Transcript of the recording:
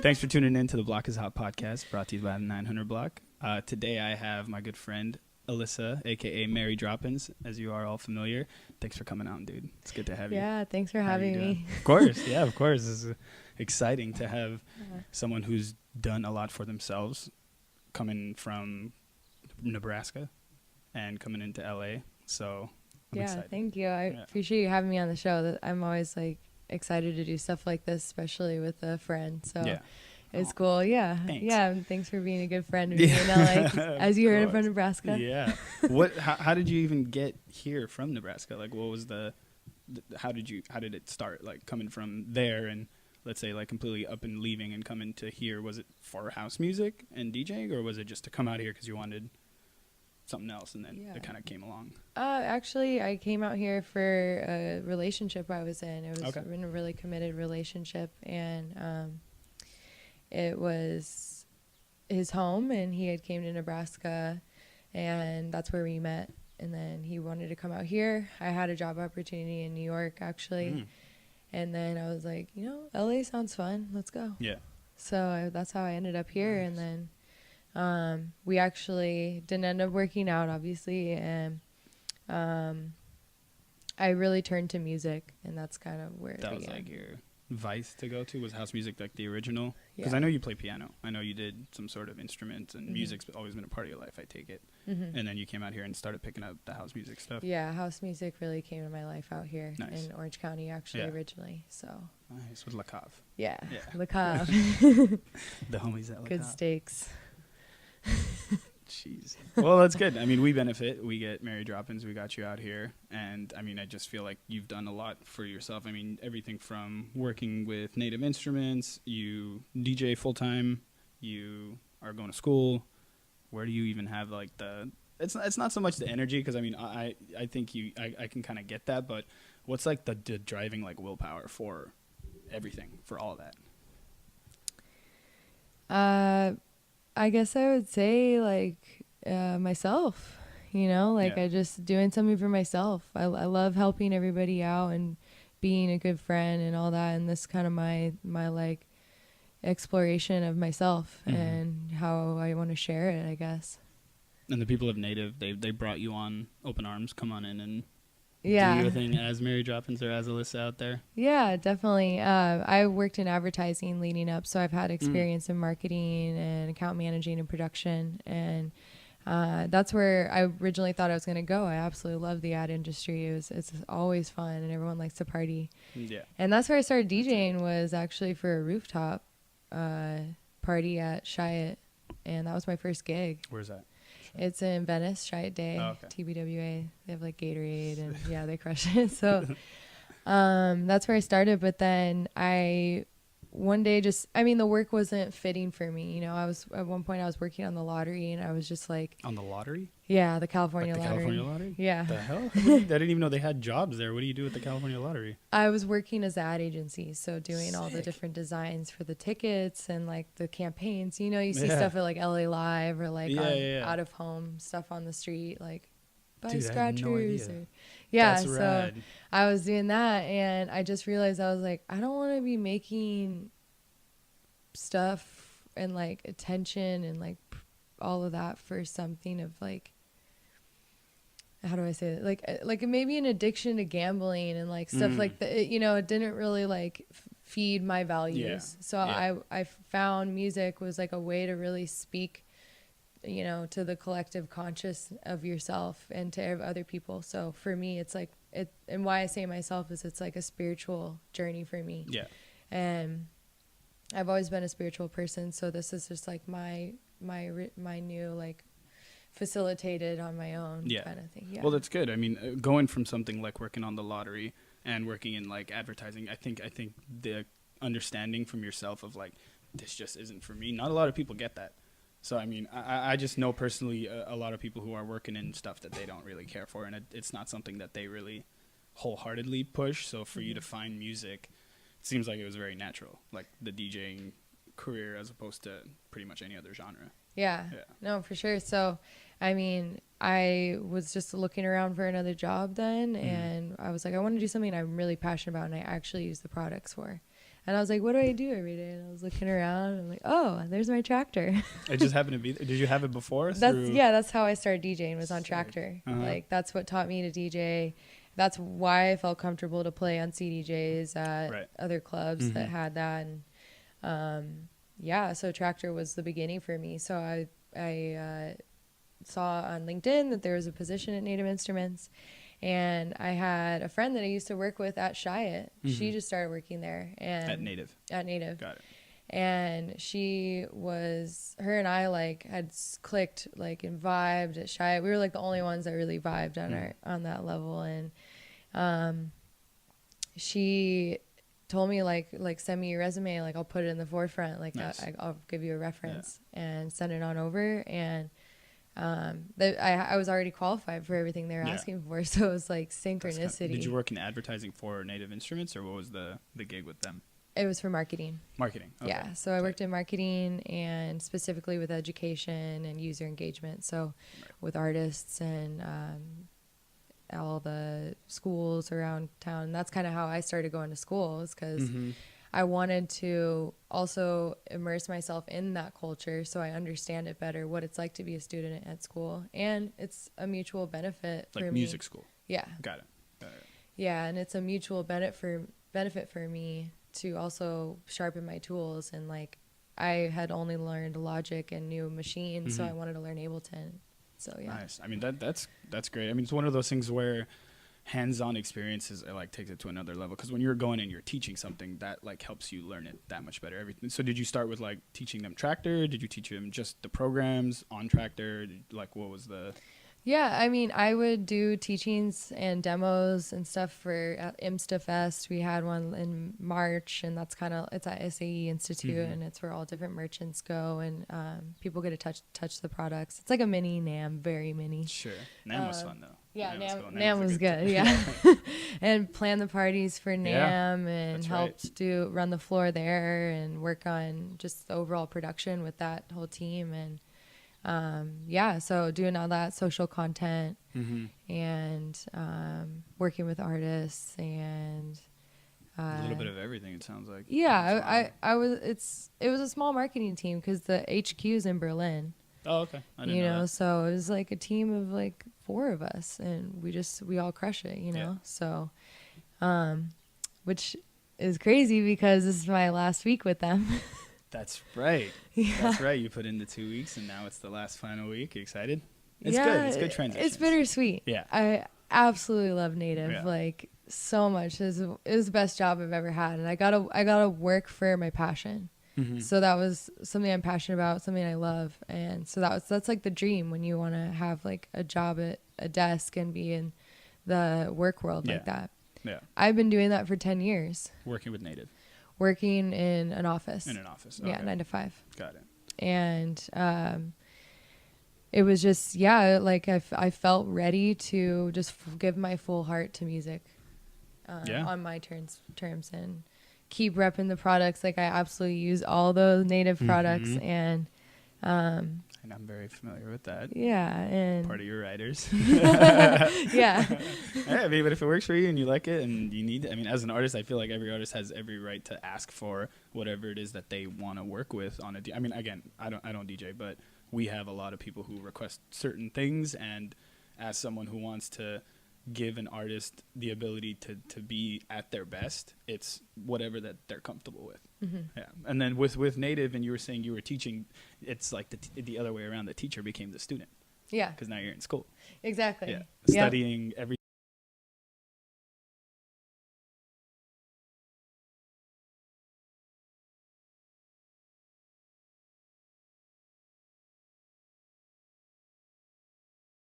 Thanks for tuning in to the Block is Hot podcast, brought to you by the 900 Block. Today I have my good friend Alyssa, aka Mary Droppinz, as you are all familiar. Thanks for coming out, dude. It's good to have you. Yeah, thanks for having me. Of course, yeah, of course. It's exciting to have someone who's done a lot for themselves, coming from Nebraska and coming into LA. So I'm excited. Thank you. I appreciate you having me on the show. I'm always excited to do stuff like this, especially with a friend. So it's cool. Yeah. Thanks. Yeah. And thanks for being a good friend of me in LA, as you heard from Nebraska. Yeah. How did you even get here from Nebraska? Like, what was how did it start? Like, coming from there and let's say like completely up and leaving and coming to here. Was it for house music and DJing, or was it just to come out here because you wanted something else and then it kind of came along? Actually, I came out here for a relationship I was in. It was in a really committed relationship, and it was his home, and he had came to Nebraska, and that's where we met. And then he wanted to come out here. I had a job opportunity in New York, actually. And then I was like, LA sounds fun. Let's go. Yeah. So that's how I ended up here. Nice. And then we actually didn't end up working out, obviously. And I really turned to music, and that's kind of where it began. That was like your vice to go to? Was house music like the original? Because I know you play piano. I know you did some sort of instruments, and music's always been a part of your life, I take it. And then you came out here and started picking up the house music stuff. Yeah, house music really came to my life out here in Orange County, actually, originally. So nice. With La Cave. Yeah. La Cave. The homies at La Cave. Good steaks. Jeez. Well, that's good. I mean, we benefit. We get Mary Droppinz. We got you out here. And, I mean, I just feel like you've done a lot for yourself. I mean, everything from working with native instruments, you DJ full-time, you are going to school. Where do you even have, like, it's not so much the energy, because, I mean, I think I can kind of get that. But what's, like, the driving, like, willpower for everything, for all of that? I guess I would say myself, I just doing something for myself. I love helping everybody out and being a good friend and all that. And this kind of my like exploration of myself and how I want to share it, I guess. And the people of Native, they brought you on open arms. Come on in and do your thing as Mary Droppinz or as Alyssa out there. Yeah, definitely. I worked in advertising leading up, so I've had experience in marketing and account managing and production, and that's where I originally thought I was going to go. I absolutely love the ad industry. It's always fun, and everyone likes to party. Yeah. And that's where I started DJing, was actually for a rooftop party at Chiat, and that was my first gig. Where's that? It's in Venice, Chiat Day, TBWA. They have like Gatorade, and they crush it. So that's where I started. But then one day the work wasn't fitting for me. At one point I was working on the lottery, and I was just like... On the lottery? Yeah, the California lottery. California lottery? Yeah. The hell? I didn't even know they had jobs there. What do you do with the California lottery? I was working as an ad agency, so doing all the different designs for the tickets and like the campaigns. You see stuff at like LA Live or like out of home stuff on the street, like buy scratchers. That's so rad. I was doing that, and I just realized I was like, I don't want to be making stuff and like attention and like all of that for something of like, how do I say it? Like maybe an addiction to gambling and like stuff like that. It didn't really like feed my values. So I found music was like a way to really speak, to the collective conscious of yourself and to other people. So for me, it's like and why I say myself is it's like a spiritual journey for me. Yeah. And I've always been a spiritual person. So this is just like my new like facilitated on my own kind of thing. Yeah. Well, that's good. I mean, going from something like working on the lottery and working in like advertising, I think the understanding from yourself of like, this just isn't for me. Not a lot of people get that. So, I mean, I just know personally a lot of people who are working in stuff that they don't really care for, and it's not something that they really wholeheartedly push. So for you to find music, it seems like it was very natural, like the DJing career as opposed to pretty much any other genre. Yeah. No, for sure. So, I mean, I was just looking around for another job then, and I was like, I want to do something I'm really passionate about and I actually use the products for. And I was like, what do I do every day? And I was looking around and I'm like, oh, there's my tractor. It just happened to be, did you have it before? That's how I started DJing, was on tractor. Like that's what taught me to DJ. That's why I felt comfortable to play on CDJs at other clubs that had that. And so tractor was the beginning for me. So I saw on LinkedIn that there was a position at Native Instruments, and I had a friend that I used to work with at Chiat. She just started working there, and at Native. Got it. And her and I like had clicked like and vibed at Chiat. We were like the only ones that really vibed on that level. And she told me like send me your resume, like I'll put it in the forefront, like nice. I'll give you a reference and send it on over. And I was already qualified for everything they were asking for, so it was like synchronicity. Did you work in advertising for Native Instruments, or what was the gig with them? It was for marketing. Marketing. Okay. Yeah. So I worked in marketing, and specifically with education and user engagement. So with artists and all the schools around town. And that's kind of how I started going to school, is because I wanted to also immerse myself in that culture so I understand it better, what it's like to be a student at school. And it's a mutual benefit for me. Like music school. Yeah. Got it. Yeah, and it's a mutual benefit for me to also sharpen my tools. And like I had only learned Logic and new Machine, so I wanted to learn Ableton. So yeah. Nice. I mean that's great. I mean, it's one of those things where hands-on experiences like takes it to another level, because when you're going and you're teaching something, that like helps you learn it that much better. Everything. So did you start with like teaching them tractor? Did you teach them just the programs on tractor? Like what was the? Yeah, I mean, I would do teachings and demos and stuff for IMSTA Fest. We had one in March, and it's at SAE Institute, and it's where all different merchants go, and people get to touch the products. It's like a mini NAMM, very mini. Sure. NAMM was fun, though. Yeah, NAMM was good, yeah. And plan the parties for NAMM, and helped run the floor there and work on just the overall production with that whole team. And so doing all that social content and working with artists and a little bit of everything, it sounds like. Yeah, it was a small marketing team because the HQ is in Berlin. Oh, okay. I didn't know that. So it was like a team of like 4 of us, and we all crush it, So which is crazy because this is my last week with them. That's right. Yeah. That's right. You put in the 2 weeks, and now it's the last final week. You excited? It's good. It's good transition. It's bittersweet. Yeah. I absolutely love Native, like so much. It was the best job I've ever had, and I gotta work for my passion. So that was something I'm passionate about, something I love, and so that's like the dream when you want to have like a job at a desk and be in the work world like that. Yeah. I've been doing that for 10 years. Working with Native. Working in an office. In an office. Okay. Yeah, 9 to 5. Got it. And it was just, like I felt ready to just give my full heart to music on my terms and keep repping the products. Like I absolutely use all those Native products, and I'm very familiar with that. Yeah, and part of your writers. Yeah. I mean, but if it works for you and you like it and you need, I mean, as an artist, I feel like every artist has every right to ask for whatever it is that they want to work with on a. I mean, again, I don't DJ, but we have a lot of people who request certain things, and as someone who wants to give an artist the ability to be at their best, it's whatever that they're comfortable with. Yeah. And then with Native, and you were saying you were teaching, it's like the other way around. The teacher became the student. Yeah. Because now you're in school. Exactly. Yeah. Studying every